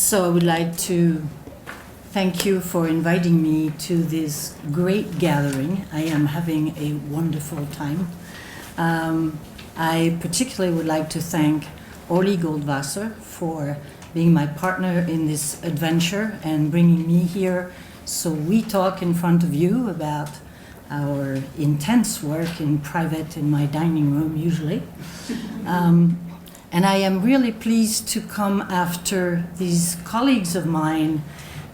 So I would like to thank you for inviting me to this great gathering. I am having a wonderful time. I particularly would like to thank Oli Goldwasser for being my partner in this adventure and bringing me here so we talk in front of you about our intense work in private in my dining room usually. And I am really pleased to come after these colleagues of mine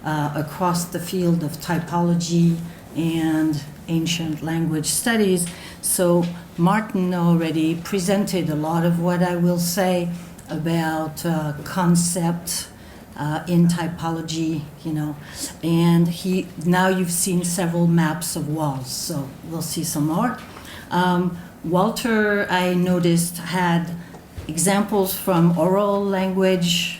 across the field of typology and ancient language studies. So Martin already presented a lot of what I will say about concept in typology, and now you've seen several maps of walls, so we'll see some more. Walter, I noticed, had examples from oral language,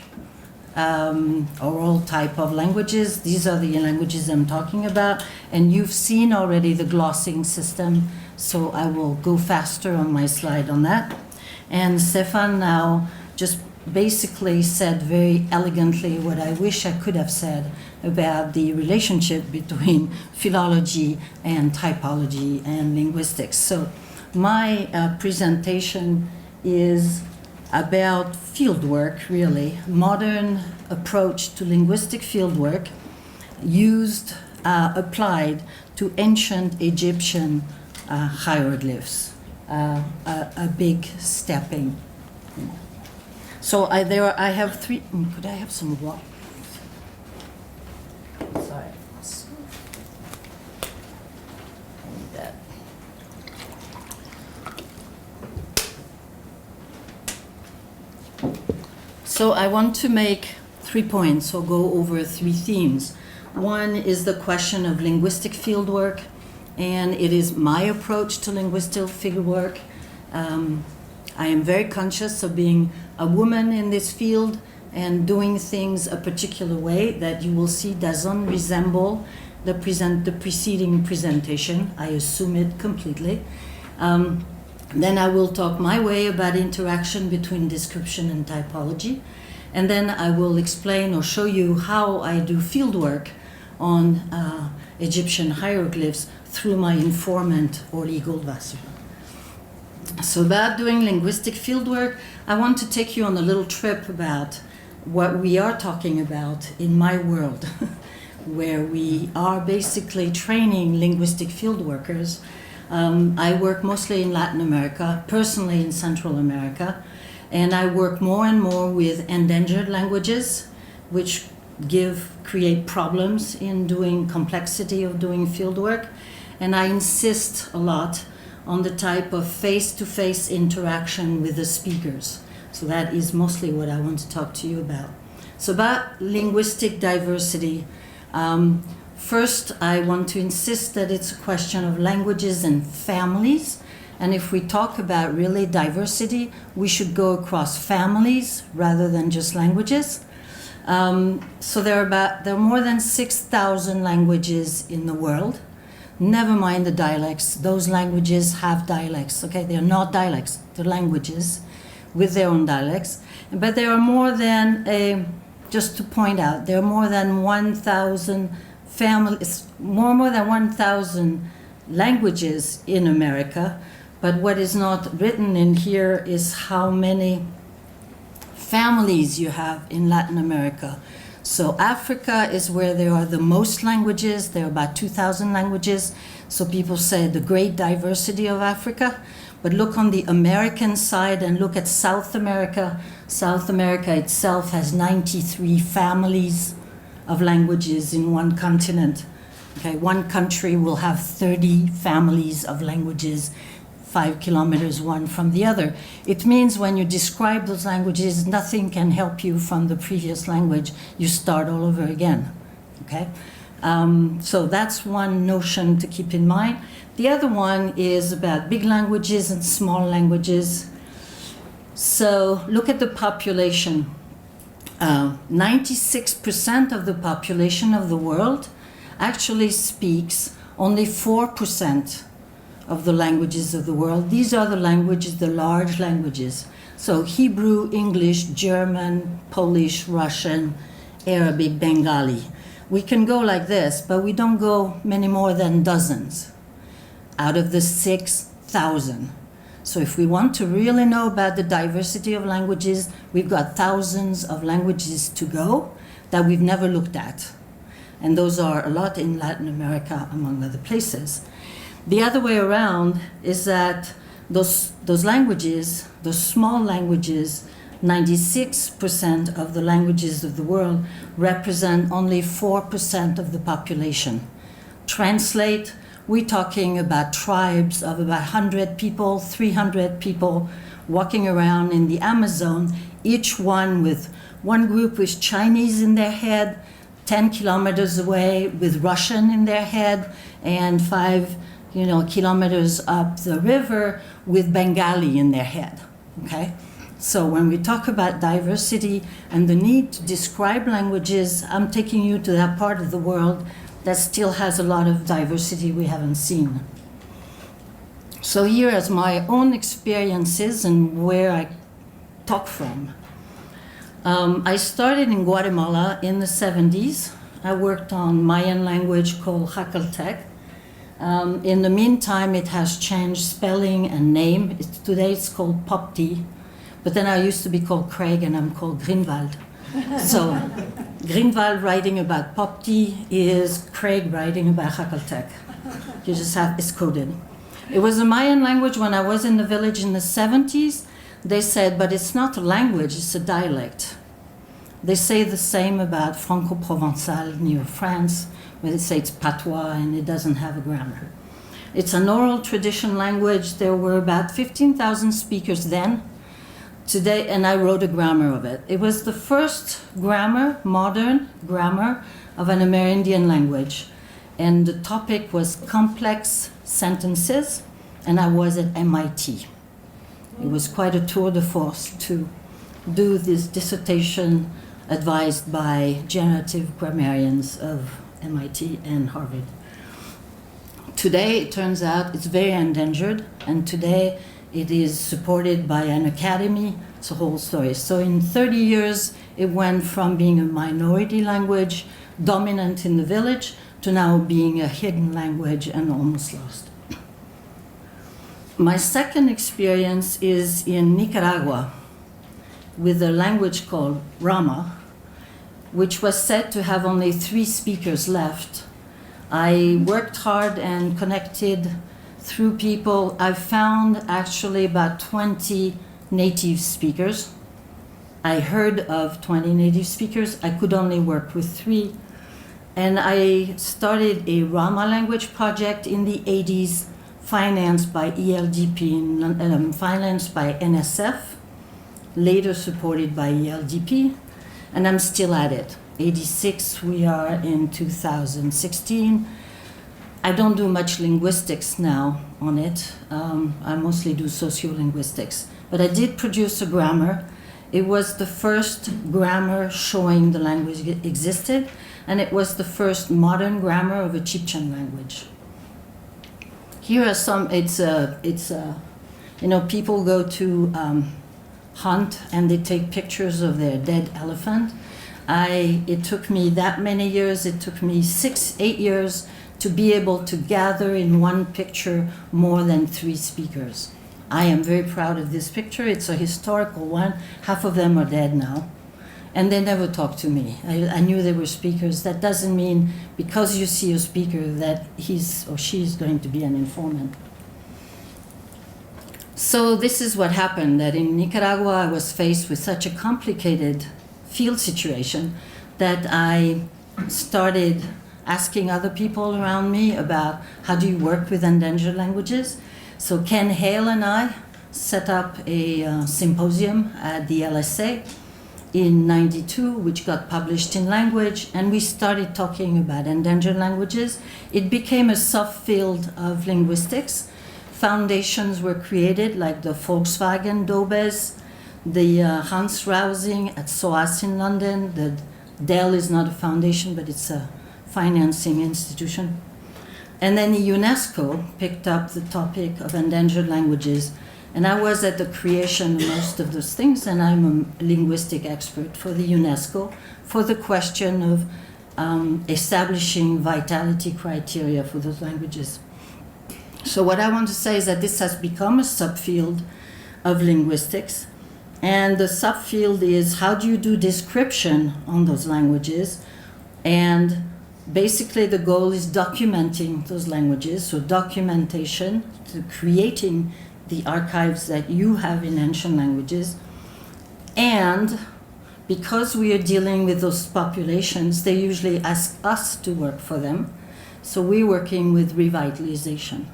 oral type of languages. These are the languages I'm talking about, and you've seen already the glossing system, so I will go faster on my slide on that. And Stéphane now just basically said very elegantly what I wish I could have said about the relationship between philology and typology and linguistics. So my presentation is about fieldwork, really, modern approach to linguistic fieldwork applied to ancient Egyptian hieroglyphs, a big stepping. So I have three. Could I have some water? Sorry. I need that. So I want to make 3 points, or go over 3 themes. One is the question of linguistic fieldwork, and it is my approach to linguistic fieldwork. I am very conscious of being a woman in this field and doing things a particular way that you will see doesn't resemble the preceding presentation. I assume it completely. Then I will talk my way about interaction between description and typology. And then I will explain or show you how I do fieldwork on Egyptian hieroglyphs through my informant, Oli Goldwasser. So about doing linguistic fieldwork, I want to take you on a little trip about what we are talking about in my world, where we are basically training linguistic fieldworkers. I work mostly in Latin America, personally in Central America, and I work more and more with endangered languages, which create problems in doing complexity of doing fieldwork. And I insist a lot on the type of face-to-face interaction with the speakers. So that is mostly what I want to talk to you about. So about linguistic diversity, first I want to insist that it's a question of languages and families. And if we talk about really diversity, we should go across families rather than just languages. So there are more than 6,000 languages in the world. Never mind the dialects. Those languages have dialects, okay? They're not dialects, they're languages with their own dialects. But there are more than, just to point out, there are more than 1,000 families, more than 1,000 languages in America. But what is not written in here is how many families you have in Latin America. So Africa is where there are the most languages. There are about 2,000 languages. So people say the great diversity of Africa. But look on the American side and look at South America. South America itself has 93 families of languages in one continent. Okay, one country will have 30 families of languages, 5 kilometers one from the other. It means when you describe those languages, nothing can help you from the previous language. You start all over again, okay? So that's one notion to keep in mind. The other one is about big languages and small languages. So look at the population. 96% of the population of the world actually speaks only 4% of the languages of the world. These are the languages, the large languages. So Hebrew, English, German, Polish, Russian, Arabic, Bengali. We can go like this, but we don't go many more than dozens out of the 6,000. So if we want to really know about the diversity of languages, we've got thousands of languages to go that we've never looked at. And those are a lot in Latin America, among other places. The other way around is that those languages, those small languages, 96% of the languages of the world represent only 4% of the population. Translate, we're talking about tribes of about 100 people, 300 people walking around in the Amazon, each one with one group with Chinese in their head, 10 kilometers away with Russian in their head, and 5 kilometers up the river with Bengali in their head, okay? So when we talk about diversity and the need to describe languages, I'm taking you to that part of the world that still has a lot of diversity we haven't seen. So here is my own experiences and where I talk from. I started in Guatemala in the 70s. I worked on Mayan language called Tlaxcaltec. In the meantime, it has changed spelling and name. Today it's called Popti, but then I used to be called Craig and I'm called Grinevald. So Grinevald writing about Popti is Craig writing about Tlaxcaltec. You just have, it's coded. It was a Mayan language when I was in the village in the 70s. They said, but it's not a language, it's a dialect. They say the same about Franco-Provençal near France, where they say it's patois and it doesn't have a grammar. It's an oral tradition language. There were about 15,000 speakers then. Today, and I wrote a grammar of it. It was the first grammar, modern grammar of an Amerindian language. And the topic was complex sentences, and I was at MIT. It was quite a tour de force to do this dissertation advised by generative grammarians of MIT and Harvard. Today, it turns out it's very endangered, and today it is supported by an academy. It's a whole story. So in 30 years, it went from being a minority language, dominant in the village, to now being a hidden language and almost lost. My second experience is in Nicaragua with a language called Rama, which was said to have only 3 speakers left. I worked hard and connected through people. I found actually about 20 native speakers. I heard of 20 native speakers. I could only work with 3. And I started a Rama language project in the 80s, financed by ELDP and financed by NSF, later supported by ELDP, and I'm still at it. 86, we are in 2016. I don't do much linguistics now on it. I mostly do sociolinguistics, but I did produce a grammar. It was the first grammar showing the language existed, and it was the first modern grammar of Egyptian language. Here are some, people go to hunt and they take pictures of their dead elephant. It took me that many years, it took me 8 years to be able to gather in one picture more than 3 speakers. I am very proud of this picture. It's a historical one. Half of them are dead now. And they never talked to me. I knew they were speakers. That doesn't mean because you see a speaker that he's or she is going to be an informant. So this is what happened, that in Nicaragua I was faced with such a complicated field situation that I started asking other people around me about how do you work with endangered languages. So Ken Hale and I set up a symposium at the LSA in '92, which got published in Language, and we started talking about endangered languages. It became a subfield of linguistics. Foundations were created, like the Volkswagen Dobes, the Hans Rausing at SOAS in London. The Dell is not a foundation, but it's a financing institution. And then the UNESCO picked up the topic of endangered languages And I was at the creation of most of those things, and I'm a linguistic expert for the UNESCO for the question of establishing vitality criteria for those languages. So what I want to say is that this has become a subfield of linguistics, and the subfield is how do you do description on those languages, and basically the goal is documenting those languages, so documentation, to creating the archives that you have in ancient languages. And because we are dealing with those populations, they usually ask us to work for them. So we're working with revitalization.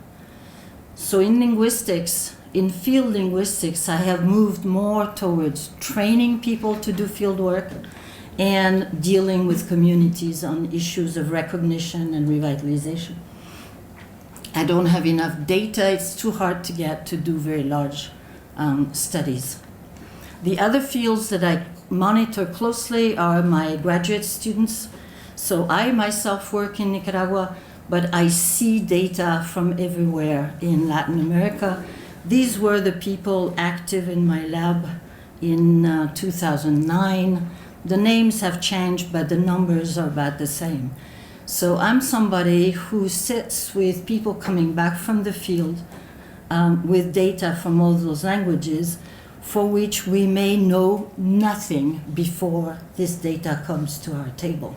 So in linguistics, in field linguistics, I have moved more towards training people to do field work and dealing with communities on issues of recognition and revitalization. I don't have enough data. It's too hard to get to do very large studies. The other fields that I monitor closely are my graduate students. So I myself work in Nicaragua, but I see data from everywhere in Latin America. These were the people active in my lab in 2009. The names have changed, but the numbers are about the same. So I'm somebody who sits with people coming back from the field with data from all those languages for which we may know nothing before this data comes to our table.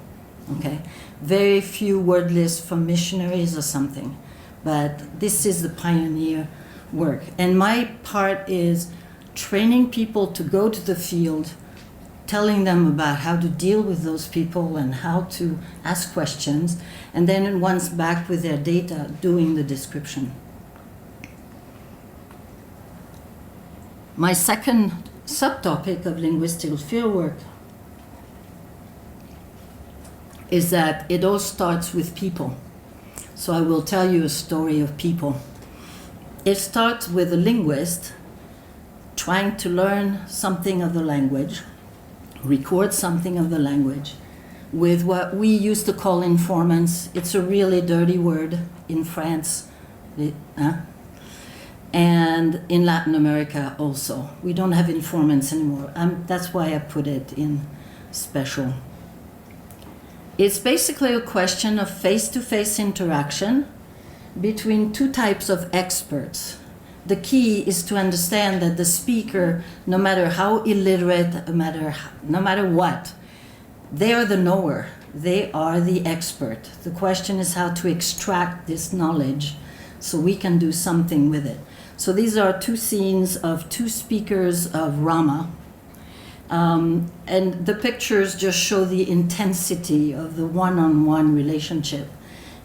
Okay? Very few word lists from missionaries or something, but this is the pioneer work. And my part is training people to go to the field, telling them about how to deal with those people and how to ask questions, and then once back with their data, doing the description. My second subtopic of linguistic fieldwork is that it all starts with people. So I will tell you a story of people. It starts with a linguist trying to learn something of the language, record something of the language, with what we used to call informants. It's a really dirty word in France, and in Latin America also. We don't have informants anymore. That's why I put it in special. It's basically a question of face-to-face interaction between two types of experts. The key is to understand that the speaker, no matter how illiterate, no matter what, they are the knower. They are the expert. The question is how to extract this knowledge so we can do something with it. So these are two scenes of two speakers of Rama. And the pictures just show the intensity of the one-on-one relationship.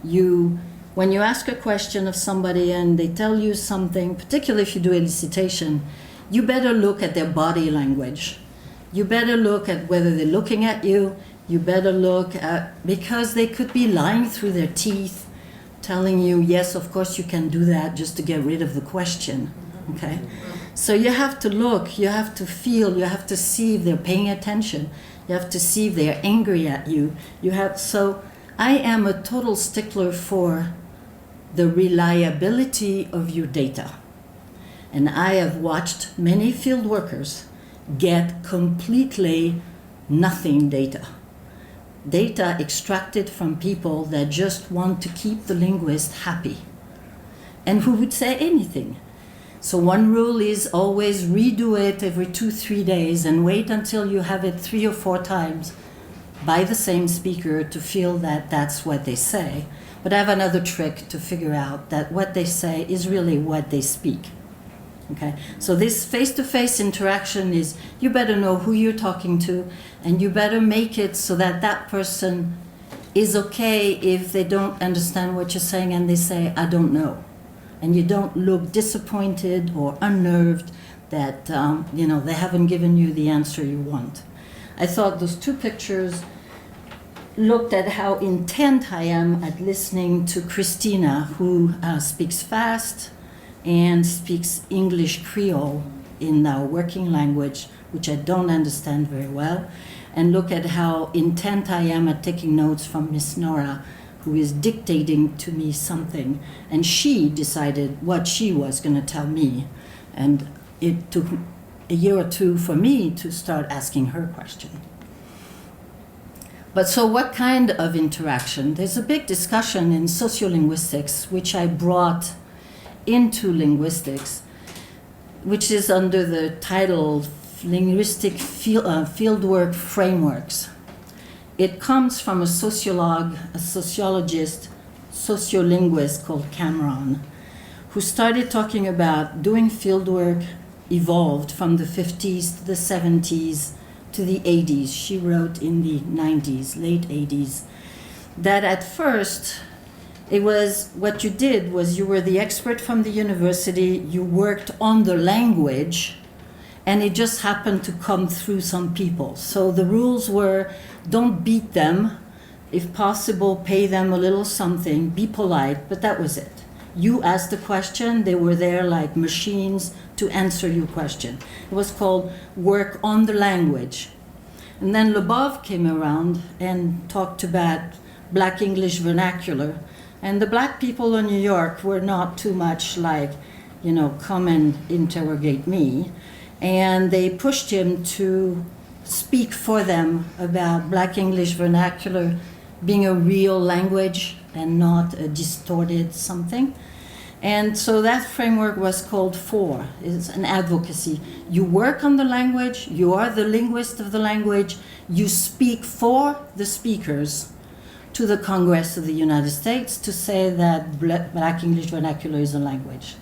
When you ask a question of somebody and they tell you something, particularly if you do elicitation, you better look at their body language. You better look at whether they're looking at you. You better look at, because they could be lying through their teeth, telling you, yes, of course you can do that, just to get rid of the question, okay? So you have to look, you have to feel, you have to see if they're paying attention. You have to see if they're angry at you. So I am a total stickler for the reliability of your data. And I have watched many field workers get completely nothing data. Data extracted from people that just want to keep the linguist happy and who would say anything. So one rule is always redo it every 2-3 days and wait until you have it 3 or 4 times by the same speaker to feel that that's what they say. But I have another trick to figure out that what they say is really what they speak. Okay? So this face-to-face interaction is, you better know who you're talking to, and you better make it so that that person is okay if they don't understand what you're saying and they say, I don't know. And you don't look disappointed or unnerved that they haven't given you the answer you want. I thought those two pictures looked at how intent I am at listening to Christina, who speaks fast and speaks English Creole in our working language, which I don't understand very well, and look at how intent I am at taking notes from Miss Nora, who is dictating to me something, and she decided what she was going to tell me. And it took a year or two for me to start asking her question. But so what kind of interaction? There's a big discussion in sociolinguistics, which I brought into linguistics, which is under the title Linguistic Fieldwork Frameworks. It comes from a sociologist, sociolinguist called Cameron, who started talking about doing fieldwork evolved from the 50s to the 70s to the 80s. She wrote in the 90s, late 80s, that at first it was what you did was you were the expert from the university, you worked on the language, and it just happened to come through some people. So the rules were, don't beat them, if possible, pay them a little something, be polite, but that was it. You asked the question, they were there like machines to answer your question. It was called work on the language. And then Lebov came around and talked about Black English vernacular. And the black people in New York were not too much like, come and interrogate me. And they pushed him to speak for them about Black English vernacular being a real language and not a distorted something. And so that framework was called FOR. It's an advocacy. You work on the language, you are the linguist of the language, you speak for the speakers to the Congress of the United States to say that Black English vernacular is a language.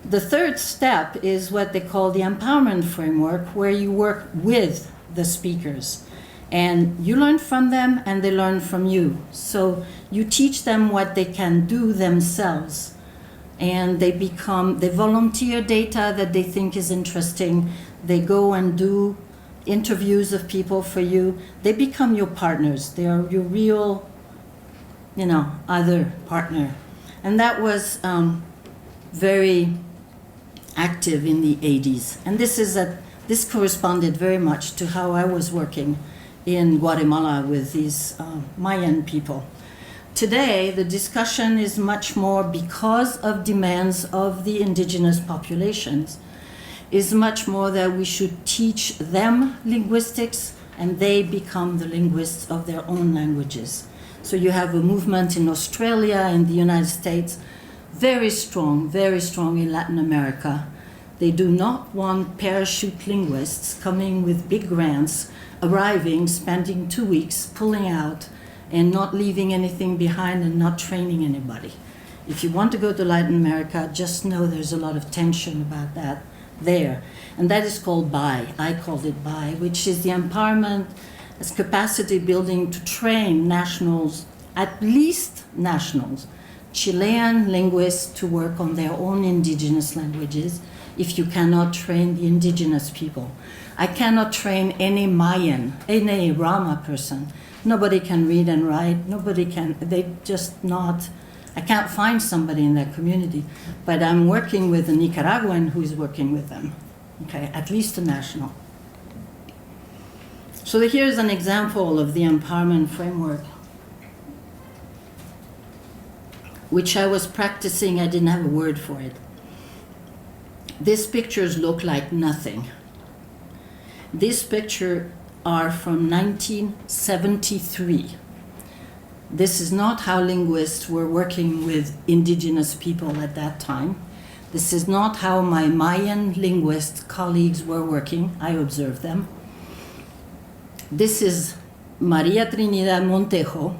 The third step is what they call the empowerment framework, where you work with the speakers. And you learn from them and they learn from you. So you teach them what they can do themselves. And they volunteer data that they think is interesting. They go and do interviews of people for you. They become your partners. They are your real, other partner. And that was very active in the 80s. And this corresponded very much to how I was working in Guatemala with these Mayan people. Today, the discussion is much more, because of demands of the indigenous populations, is much more that we should teach them linguistics and they become the linguists of their own languages. So you have a movement in Australia and the United States, very strong in Latin America. They do not want parachute linguists coming with big grants, arriving, spending 2 weeks, pulling out, and not leaving anything behind and not training anybody. If you want to go to Latin America, just know there's a lot of tension about that there. And that is called BI. I called it BI, which is the empowerment as capacity building to train nationals, at least nationals, Chilean linguists to work on their own indigenous languages if you cannot train the indigenous people. I cannot train any Mayan, any Rama person. Nobody can read and write. I can't find somebody in that community. But I'm working with a Nicaraguan who is working with them, okay, at least a national. So here's an example of the empowerment framework, which I was practicing. I didn't have a word for it. These pictures look like nothing. These pictures are from 1973. This is not how linguists were working with indigenous people at that time. This is not how my Mayan linguist colleagues were working. I observed them. This is Maria Trinidad Montejo,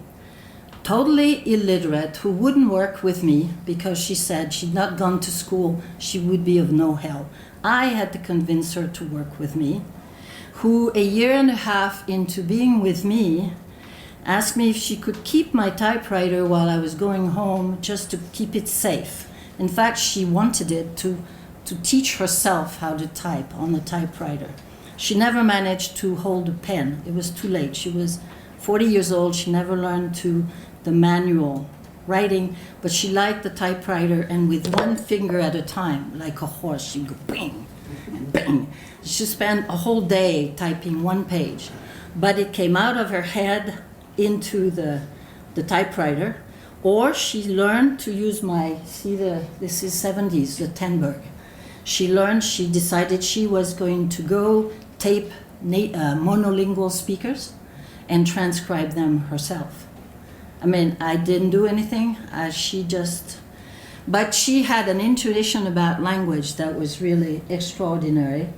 totally illiterate, who wouldn't work with me because she said she'd not gone to school, she would be of no help. I had to convince her to work with me, who a year and a half into being with me asked me if she could keep my typewriter while I was going home just to keep it safe. In fact, she wanted it to teach herself how to type on the typewriter. She never managed to hold a pen. It was too late. She was 40 years old. She never learned the manual writing, but she liked the typewriter, and with one finger at a time, like a horse, she'd go bing and bing. She spent a whole day typing one page, but it came out of her head into the typewriter, or she learned to use this is 70s, the Tenberg. She learned, she decided she was going to go tape monolingual speakers and transcribe them herself. I mean, I didn't do anything. But she had an intuition about language that was really extraordinary.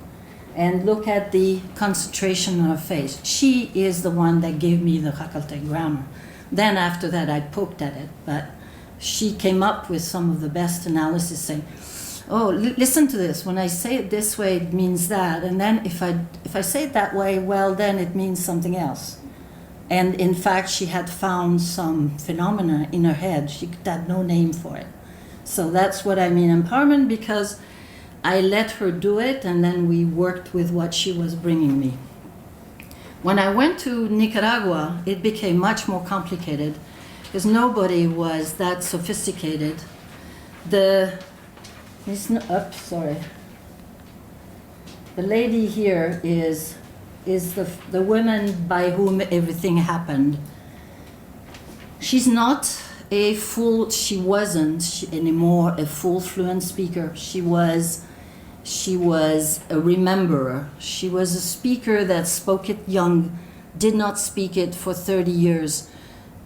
And look at the concentration on her face. She is the one that gave me the Faculté grammar. Then after that, I poked at it, but she came up with some of the best analysis saying, oh, listen to this. When I say it this way, it means that. And then if I say it that way, well, then it means something else. And in fact, she had found some phenomena in her head. She had no name for it. So that's what I mean empowerment, because I let her do it, and then we worked with what she was bringing me. When I went to Nicaragua, it became much more complicated because nobody was that sophisticated. The lady here is the woman by whom everything happened. She wasn't anymore a full fluent speaker. She was a rememberer. She was a speaker that spoke it young, did not speak it for 30 years,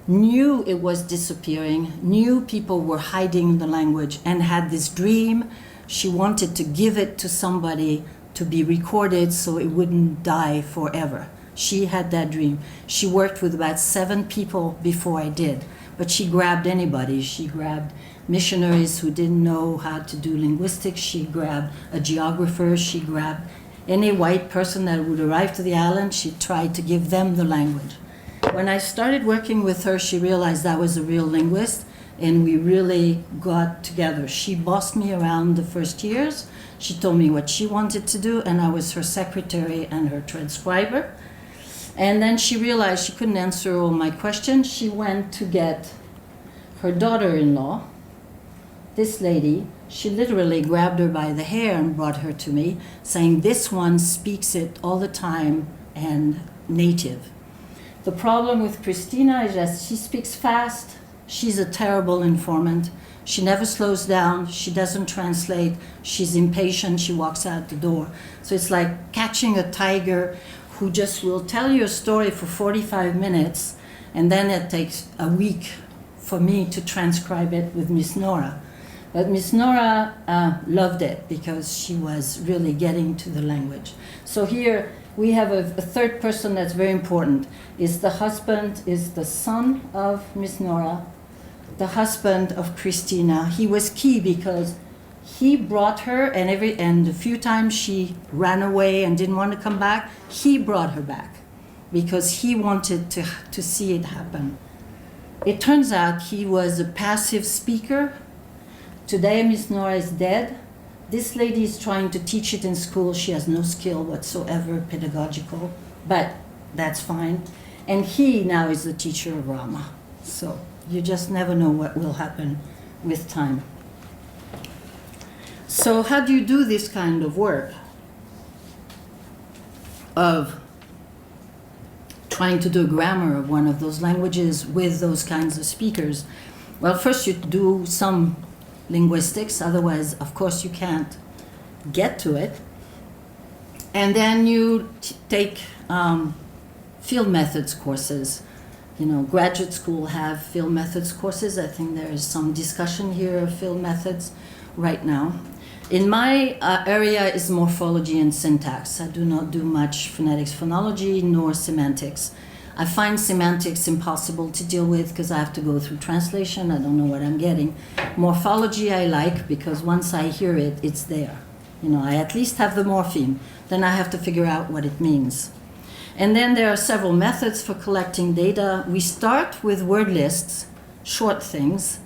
knew it was disappearing, knew people were hiding the language, and had this dream. She wanted to give it to somebody to be recorded so it wouldn't die forever. She had that dream. She worked with about 7 people before I did, but she grabbed anybody. She grabbed missionaries who didn't know how to do linguistics. She grabbed a geographer. She grabbed any white person that would arrive to the island. She tried to give them the language. When I started working with her, she realized I was a real linguist, and we really got together. She bossed me around the first years. She told me what she wanted to do, and I was her secretary and her transcriber. And then she realized she couldn't answer all my questions. She went to get her daughter-in-law, this lady. She literally grabbed her by the hair and brought her to me, saying, this one speaks it all the time and native. The problem with Christina is that she speaks fast. She's a terrible informant. She never slows down. She doesn't translate. She's impatient. She walks out the door. So it's like catching a tiger who just will tell you a story for 45 minutes, and then it takes a week for me to transcribe it with Miss Nora. But Miss Nora loved it because she was really getting to the language. So here we have a third person that's very important. Is the husband, is the son of Miss Nora, the husband of Christina. He was key because he brought her, and a few times she ran away and didn't want to come back. He brought her back because he wanted to see it happen. It turns out he was a passive speaker. Today, Miss Nora is dead. This lady is trying to teach it in school. She has no skill whatsoever, pedagogical, but that's fine. And he now is the teacher of Rama. So you just never know what will happen with time. So how do you do this kind of work of trying to do a grammar of one of those languages with those kinds of speakers? Well, first you do some linguistics, otherwise, of course, you can't get to it. And then you take field methods courses. You know, graduate school have field methods courses. I think there is some discussion here of field methods right now. In my area is morphology and syntax. I do not do much phonetics, phonology, nor semantics. I find semantics impossible to deal with because I have to go through translation. I don't know what I'm getting. Morphology I like because once I hear it, it's there. You know, I at least have the morpheme. Then I have to figure out what it means. And then there are several methods for collecting data. We start with word lists, short things.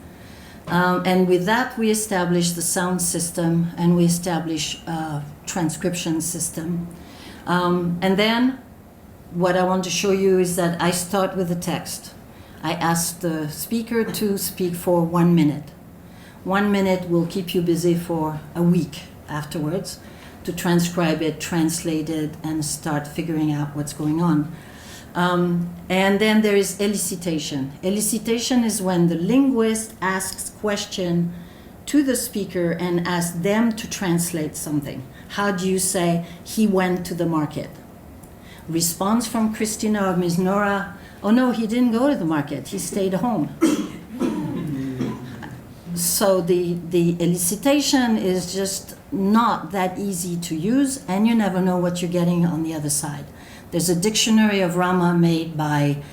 And with that, we establish the sound system and we establish a transcription system. And then what I want to show you is that I start with the text. I ask the speaker to speak for 1 minute. 1 minute will keep you busy for a week afterwards to transcribe it, translate it, and start figuring out what's going on. And then there is elicitation. Elicitation is when the linguist asks question to the speaker and ask them to translate something. How do you say, he went to the market? Response from Christina or Ms. Nora, oh no, he didn't go to the market, he stayed home. So the elicitation is just not that easy to use, and you never know what you're getting on the other side. There's a dictionary of Rama made by,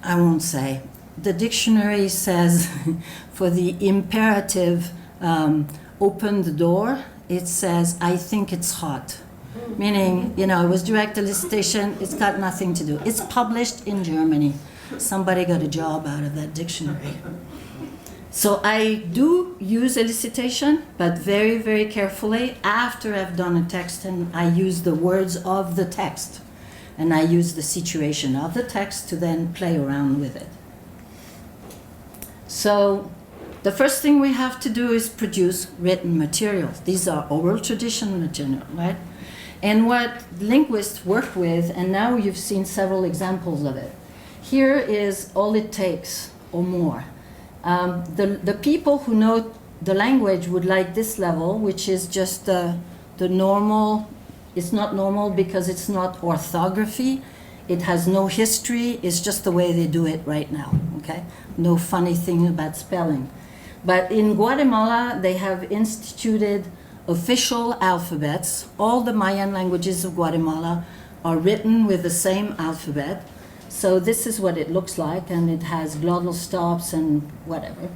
I won't say, the dictionary says for the imperative, open the door, it says, I think it's hot. Meaning, it was direct elicitation, it's got nothing to do. It's published in Germany. Somebody got a job out of that dictionary. So I do use elicitation, but very, very carefully after I've done a text, and I use the words of the text. And I use the situation of the text to then play around with it. So the first thing we have to do is produce written materials. These are oral tradition material, right? And what linguists work with, and now you've seen several examples of it. Here is all it takes or more. The people who know the language would like this level, which is just the normal. It's not normal because it's not orthography. It has no history. It's just the way they do it right now, okay? No funny thing about spelling. But in Guatemala, they have instituted official alphabets. All the Mayan languages of Guatemala are written with the same alphabet. So this is what it looks like, and it has glottal stops and whatever.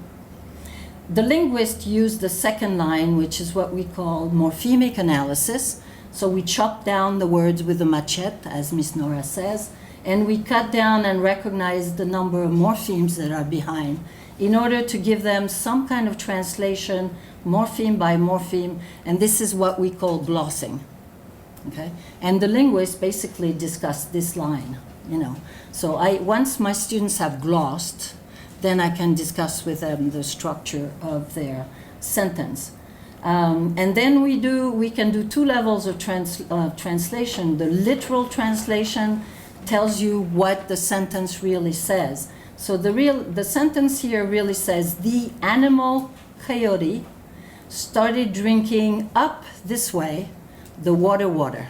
The linguists use the second line, which is what we call morphemic analysis. So we chop down the words with a machete, as Miss Nora says, and we cut down and recognize the number of morphemes that are behind in order to give them some kind of translation, morpheme by morpheme, and this is what we call glossing. Okay? And the linguists basically discuss this line, So once my students have glossed, then I can discuss with them the structure of their sentence. And then we can do two levels of translation. The literal translation tells you what the sentence really says. So the sentence here really says, the animal coyote started drinking up this way the water,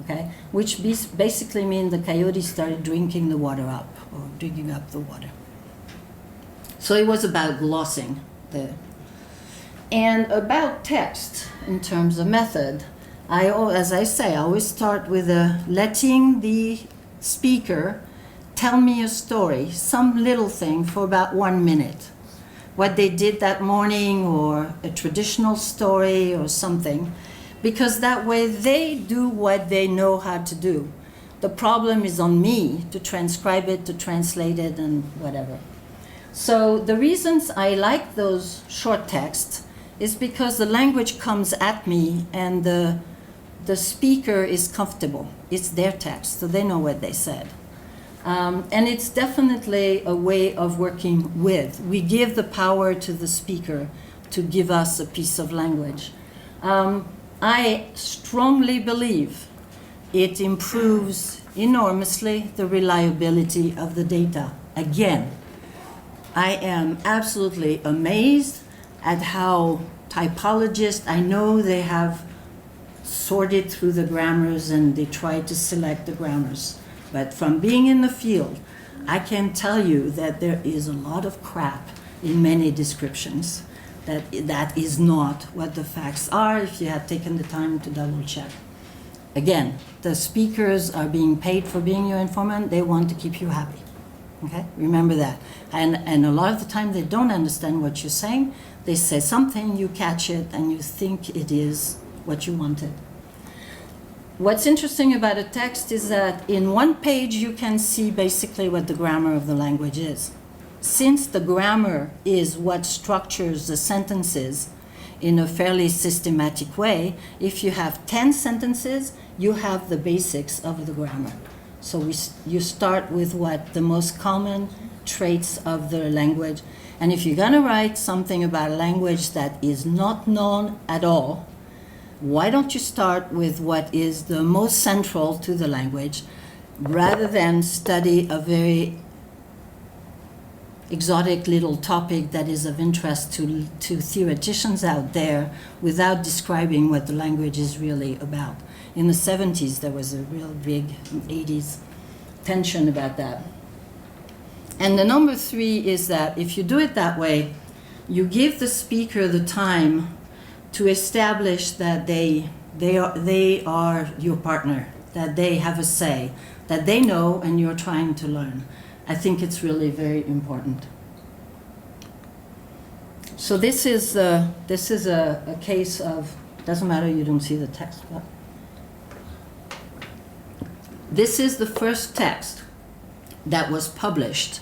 okay? Which basically means the coyote started drinking the water up, or drinking up the water. So it was about glossing the. And about text, in terms of method, as I say, I always start with letting the speaker tell me a story, some little thing for about 1 minute. What they did that morning, or a traditional story or something, because that way they do what they know how to do. The problem is on me to transcribe it, to translate it, and whatever. So the reasons I like those short texts is because the language comes at me and the speaker is comfortable. It's their text, so they know what they said. And it's definitely a way of working with. We give the power to the speaker to give us a piece of language. I strongly believe it improves enormously the reliability of the data. Again, I am absolutely amazed at how typologists, I know they have sorted through the grammars and they try to select the grammars. But from being in the field, I can tell you that there is a lot of crap in many descriptions. That is not what the facts are if you have taken the time to double check. Again, the speakers are being paid for being your informant. They want to keep you happy. Okay? Remember that. And a lot of the time they don't understand what you're saying. They say something, you catch it, and you think it is what you wanted. What's interesting about a text is that in one page you can see basically what the grammar of the language is. Since the grammar is what structures the sentences in a fairly systematic way, if you have 10 sentences, you have the basics of the grammar. So you start with what the most common traits of the language. And if you're going to write something about a language that is not known at all, why don't you start with what is the most central to the language rather than study a very exotic little topic that is of interest to theoreticians out there without describing what the language is really about. In the 70s, there was a real big, 80s, tension about that. And the number 3 is that if you do it that way, you give the speaker the time to establish that they are your partner, that they have a say, that they know and you're trying to learn. I think it's really very important. So this is a case of, doesn't matter, you don't see the text, but this is the first text that was published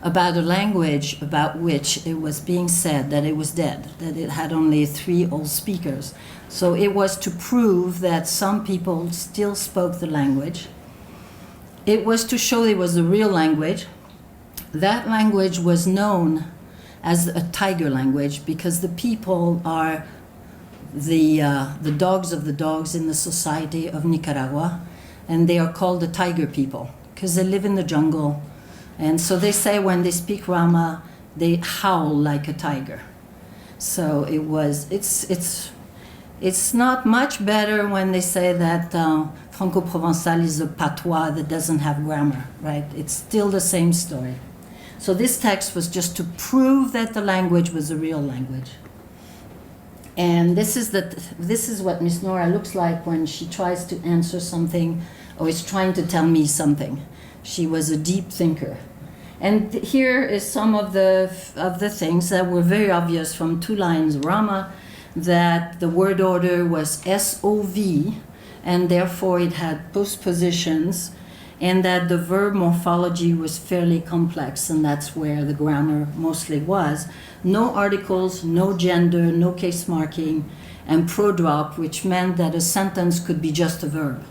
about a language about which it was being said that it was dead, that it had only 3 old speakers. So it was to prove that some people still spoke the language. It was to show it was a real language. That language was known as a tiger language because the people are the dogs of the dogs in the society of Nicaragua, and they are called the tiger people because they live in the jungle. And so they say when they speak Rama, they howl like a tiger. So it's not much better when they say that Franco-Provençal is a patois that doesn't have grammar, right? It's still the same story. So this text was just to prove that the language was a real language. And this is what Miss Nora looks like when she tries to answer something or is trying to tell me something. She was a deep thinker. And here is some of the things that were very obvious from 2 lines Rama, that the word order was SOV, and therefore it had postpositions, and that the verb morphology was fairly complex, and that's where the grammar mostly was. No articles, no gender, no case marking, and prodrop, which meant that a sentence could be just a verb,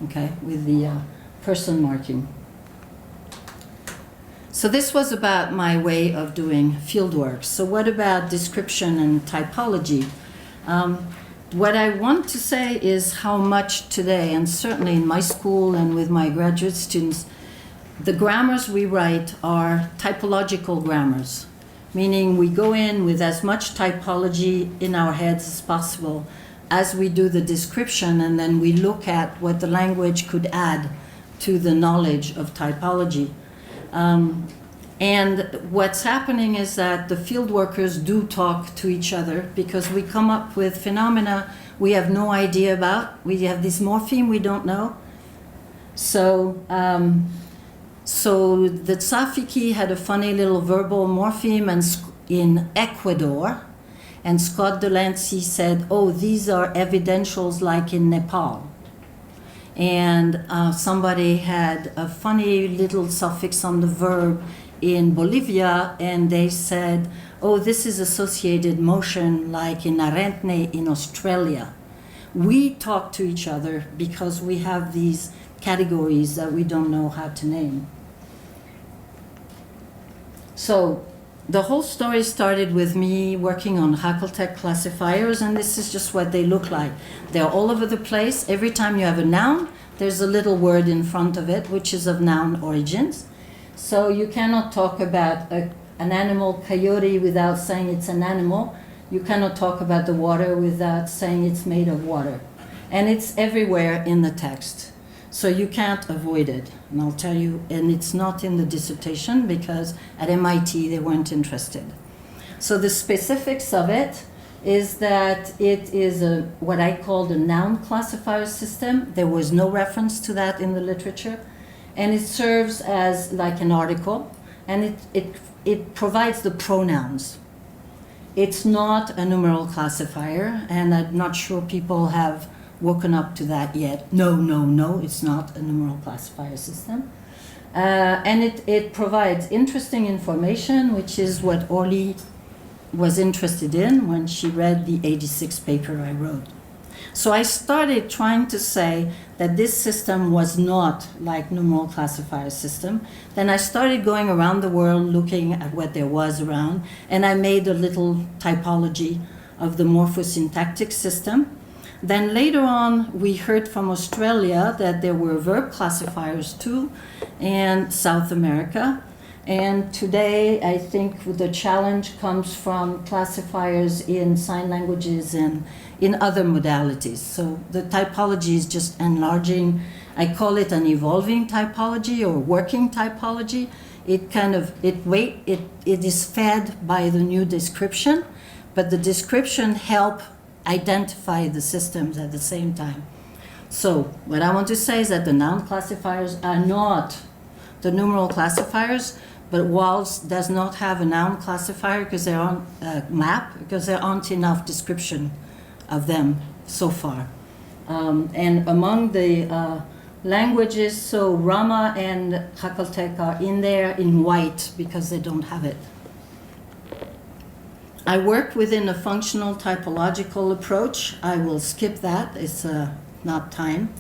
okay, with the person marking. So this was about my way of doing fieldwork. So what about description and typology? What I want to say is how much today, and certainly in my school and with my graduate students, the grammars we write are typological grammars, meaning we go in with as much typology in our heads as possible as we do the description, and then we look at what the language could add to the knowledge of typology. And what's happening is that the field workers do talk to each other because we come up with phenomena we have no idea about. We have this morpheme we don't know. So the Tsafiki had a funny little verbal morpheme in Ecuador, and Scott Delancey said, oh, these are evidentials like in Nepal. And somebody had a funny little suffix on the verb in Bolivia, and they said, oh, this is associated motion like in Arentne in Australia. We talk to each other because we have these categories that we don't know how to name. So the whole story started with me working on Hakeltech classifiers, and this is just what they look like. They're all over the place. Every time you have a noun, there's a little word in front of it, which is of noun origins. So you cannot talk about an animal, coyote, without saying it's an animal. You cannot talk about the water without saying it's made of water. And it's everywhere in the text. So you can't avoid it. And I'll tell you, and it's not in the dissertation because at MIT they weren't interested. So the specifics of it is that it is what I called a noun classifier system. There was no reference to that in the literature. And it serves as like an article, and it provides the pronouns. It's not a numeral classifier, and I'm not sure people have woken up to that yet. No, it's not a numeral classifier system. And it provides interesting information, which is what Orly was interested in when she read the 86 paper I wrote. So I started trying to say that this system was not like numeral classifier system. Then I started going around the world looking at what there was around, and I made a little typology of the morphosyntactic system. Then later on, we heard from Australia that there were verb classifiers too, and South America. And today, I think the challenge comes from classifiers in sign languages and in other modalities. So the typology is just enlarging. I call it an evolving typology or working typology. It is fed by the new description, but the description help identify the systems at the same time. So what I want to say is that the noun classifiers are not the numeral classifiers, but WALS does not have a noun classifier because they're on a map, because there aren't enough description of them so far. And among the languages, so Rama and Hakaltek are in there in white because they don't have it. I work within a functional typological approach. I will skip that, it's not time.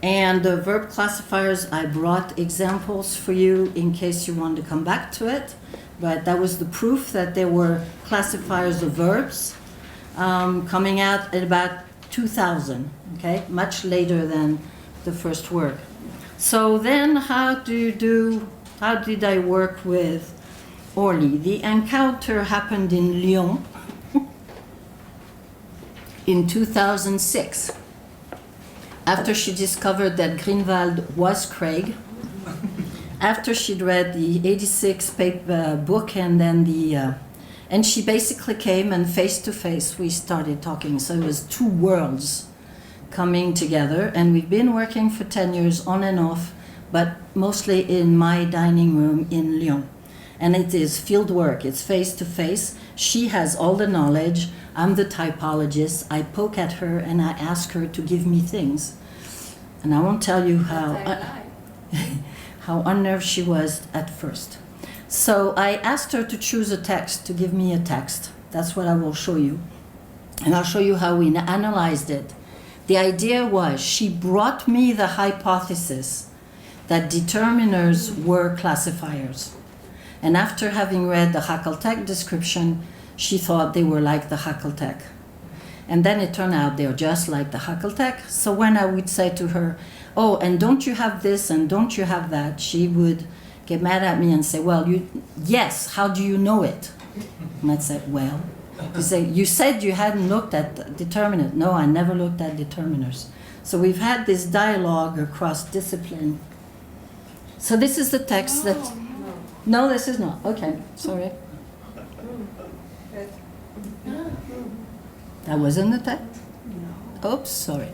And the verb classifiers, I brought examples for you in case you want to come back to it. But that was the proof that there were classifiers of verbs coming out at about 2000, okay? Much later than the first work. So then how did I work with Orly? The encounter happened in Lyon in 2006. After she discovered that Grinevald was Craig, after she'd read the 86 book and then and she basically came and face to face we started talking. So it was two worlds coming together, and we've been working for 10 years on and off, but mostly in my dining room in Lyon. And it is field work, it's face to face. She has all the knowledge, I'm the typologist. I poke at her and I ask her to give me things. And I won't tell you how unnerved she was at first. So I asked her to choose a text, to give me a text. That's what I will show you. And I'll show you how we analyzed it. The idea was she brought me the hypothesis that determiners were classifiers. And after having read the Hakaltek description, she thought they were like the Hakaltek. And then it turned out they're just like the Hakaltek. So when I would say to her, oh, and don't you have this and don't you have that, she would get mad at me and say, well, yes, how do you know it? And I'd say, well, you said you hadn't looked at the determinant. No, I never looked at determiners. So we've had this dialogue across discipline. So this is the text that... No, this is not. Okay, sorry. That wasn't the text? No. Oops, sorry.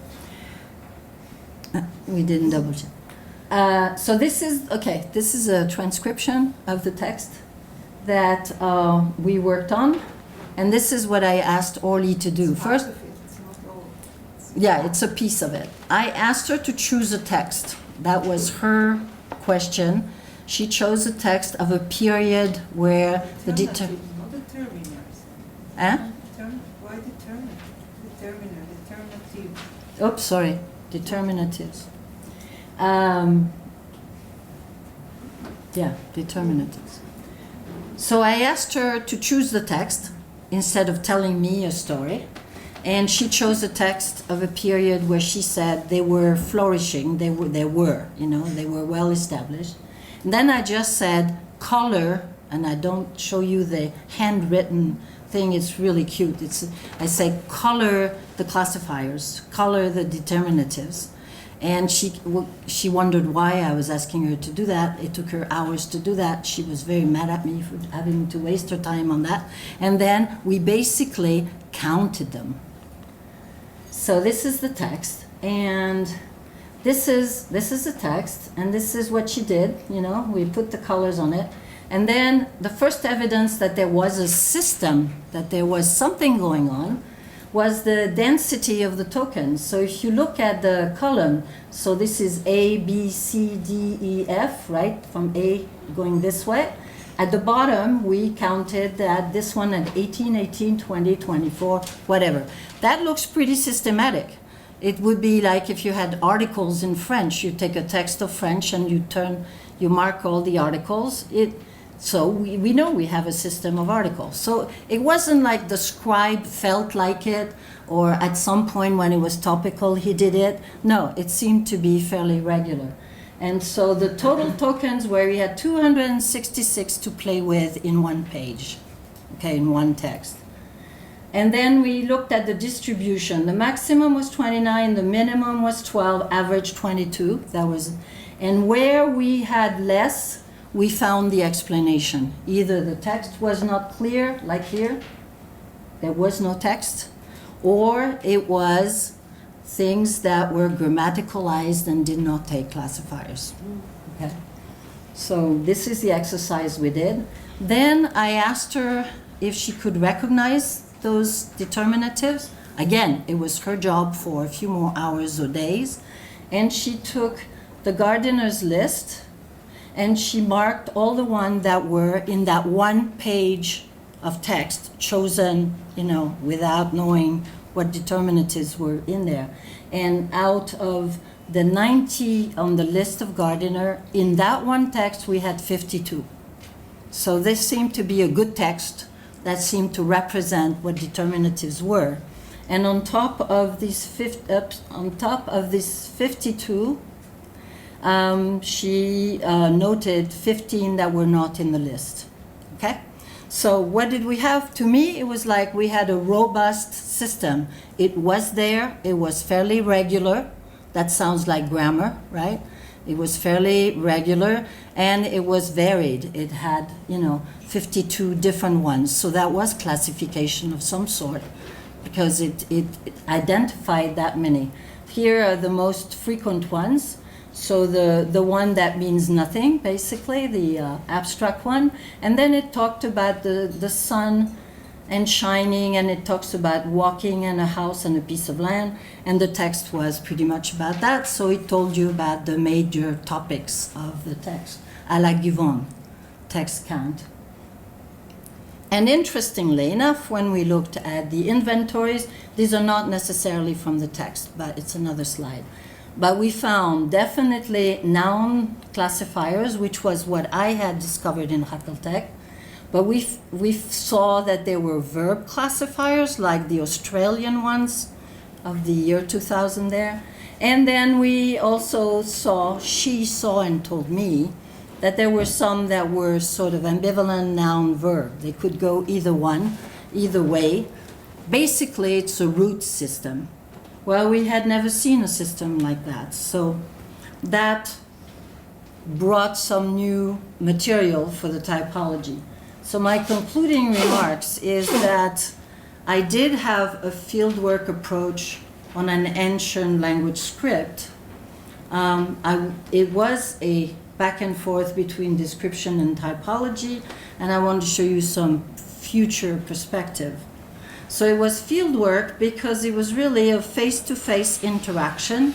We didn't double check. So this is a transcription of the text that we worked on. And this is what I asked Orly to do. First, yeah, it's a piece of it. I asked her to choose a text. That was her question. She chose a text of a period where the determiners. Huh? Why determinative? Oops, sorry. Determinatives. Yeah, determinatives. So I asked her to choose the text instead of telling me a story. And she chose a text of a period where she said they were flourishing, they were well established. And then I just said color, and I don't show you the handwritten thing, it's really cute. I say color the classifiers, color the determinatives. And she wondered why I was asking her to do that. It took her hours to do that. She was very mad at me for having to waste her time on that. And then we basically counted them. So this is the text, and this is the text, and this is what she did. We put the colors on it. And then the first evidence that there was a system, that there was something going on, was the density of the tokens. So if you look at the column, so this is A, B, C, D, E, F, right? From A going this way. At the bottom, we counted that this one at 18, 18, 20, 24, whatever. That looks pretty systematic. It would be like if you had articles in French. You take a text of French and you mark all the articles. So we know we have a system of articles. So it wasn't like the scribe felt like it, or at some point when it was topical he did it. No, it seemed to be fairly regular. And so the total tokens where we had 266 to play with in one page, okay, in one text. And then we looked at the distribution. The maximum was 29, the minimum was 12, average 22. That was, and where we had less, we found the explanation. Either the text was not clear, like here, there was no text, or it was things that were grammaticalized and did not take classifiers. Okay. So this is the exercise we did. Then I asked her if she could recognize those determinatives. Again, it was her job for a few more hours or days. And she took the gardener's list and she marked all the ones that were in that one page of text, chosen, without knowing what determinatives were in there. And out of the 90 on the list of gardener, in that one text we had 52. So this seemed to be a good text that seemed to represent what determinatives were. And on top of these 52, she noted 15 that were not in the list. Okay? So what did we have? To me, it was like we had a robust system. It was there. It was fairly regular. That sounds like grammar, right? It was fairly regular, and it was varied. It had, 52 different ones. So that was classification of some sort, because it identified that many. Here are the most frequent ones. So the one that means nothing, basically, the abstract one. And then it talked about the sun and shining, and it talks about walking in a house and a piece of land. And the text was pretty much about that. So it told you about the major topics of the text, à la Guvon, text count. And interestingly enough, when we looked at the inventories, these are not necessarily from the text, but it's another slide. But we found definitely noun classifiers, which was what I had discovered in Hakeltek. But we saw that there were verb classifiers, like the Australian ones of the year 2000 there. And then we also she saw and told me that there were some that were sort of ambivalent noun-verb. They could go either way. Basically, it's a root system. Well, we had never seen a system like that. So that brought some new material for the typology. So my concluding remarks is that I did have a fieldwork approach on an ancient language script. It was a back and forth between description and typology, and I want to show you some future perspective. So it was fieldwork because it was really a face-to-face interaction.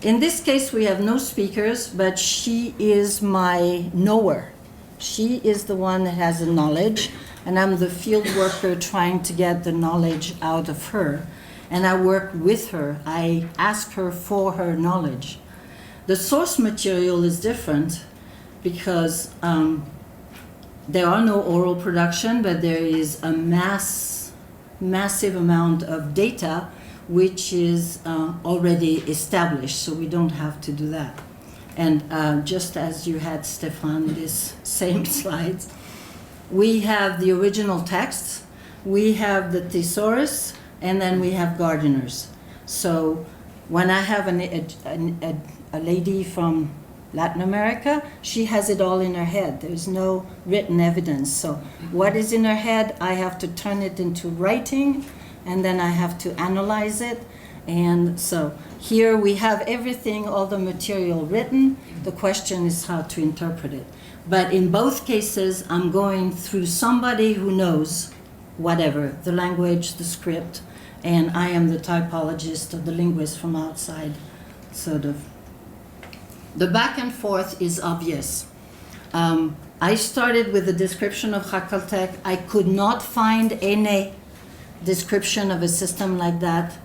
In this case, we have no speakers, but she is my knower. She is the one that has the knowledge, and I'm the field worker trying to get the knowledge out of her. And I work with her. I ask her for her knowledge. The source material is different because there are no oral production, but there is a massive amount of data which is already established, so we don't have to do that. And just as you had, Stéphane, this same slides, we have the original text, we have the thesaurus, and then we have gardeners. So when I have a lady from Latin America, she has it all in her head. There's no written evidence. So what is in her head, I have to turn it into writing, and then I have to analyze it. And so here we have everything, all the material written. The question is how to interpret it. But in both cases, I'm going through somebody who knows whatever, the language, the script, and I am the typologist or the linguist from outside, sort of. The back and forth is obvious. I started with a description of Hakeltek. I could not find any description of a system like that.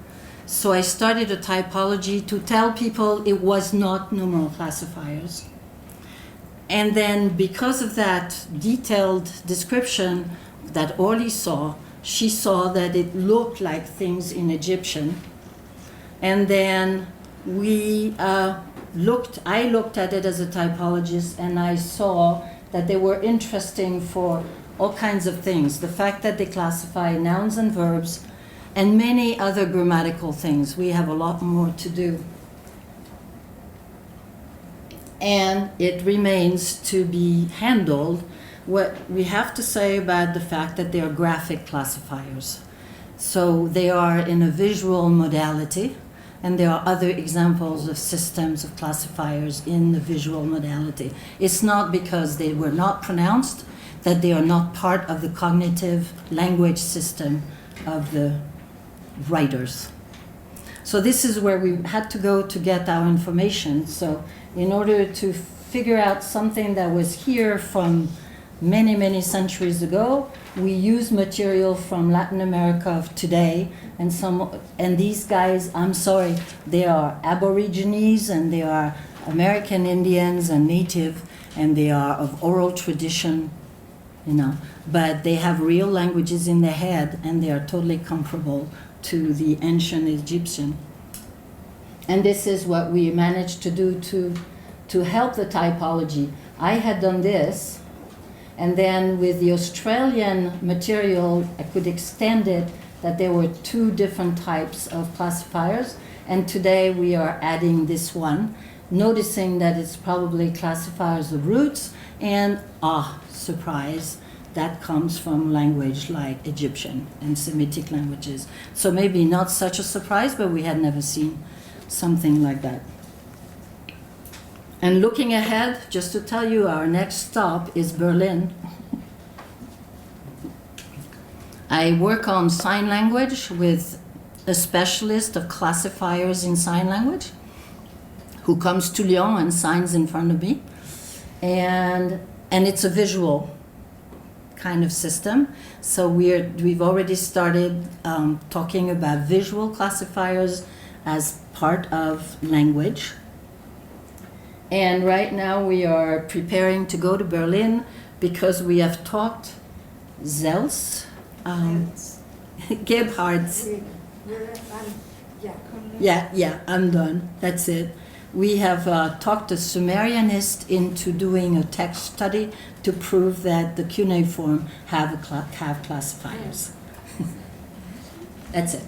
So I started a typology to tell people it was not numeral classifiers. And then because of that detailed description that Orly saw, she saw that it looked like things in Egyptian. And then we I looked at it as a typologist, and I saw that they were interesting for all kinds of things. The fact that they classify nouns and verbs and many other grammatical things. We have a lot more to do. And it remains to be handled what we have to say about the fact that they are graphic classifiers. So they are in a visual modality, and there are other examples of systems of classifiers in the visual modality. It's not because they were not pronounced that they are not part of the cognitive language system of the writers. So this is where we had to go to get our information. So in order to figure out something that was here from many, many centuries ago, we use material from Latin America of today, and these guys, I'm sorry, they are Aborigines, and they are American Indians and Native, and they are of oral tradition, but they have real languages in their head, and they are totally comparable to the ancient Egyptian. And this is what we managed to do to help the typology. I had done this, and then with the Australian material, I could extend it that there were 2 different types of classifiers, and today we are adding this one, noticing that it's probably classifiers of roots, and surprise, that comes from language like Egyptian and Semitic languages. So maybe not such a surprise, but we had never seen something like that. And looking ahead, just to tell you, our next stop is Berlin. I work on sign language with a specialist of classifiers in sign language who comes to Lyon and signs in front of me. And it's a visual kind of system. So we've already started talking about visual classifiers as part of language. And right now we are preparing to go to Berlin because we have talked Zels, Gebhardt's. Yeah, I'm done. That's it. We have talked a Sumerianist into doing a text study to prove that the cuneiform have classifiers. That's it.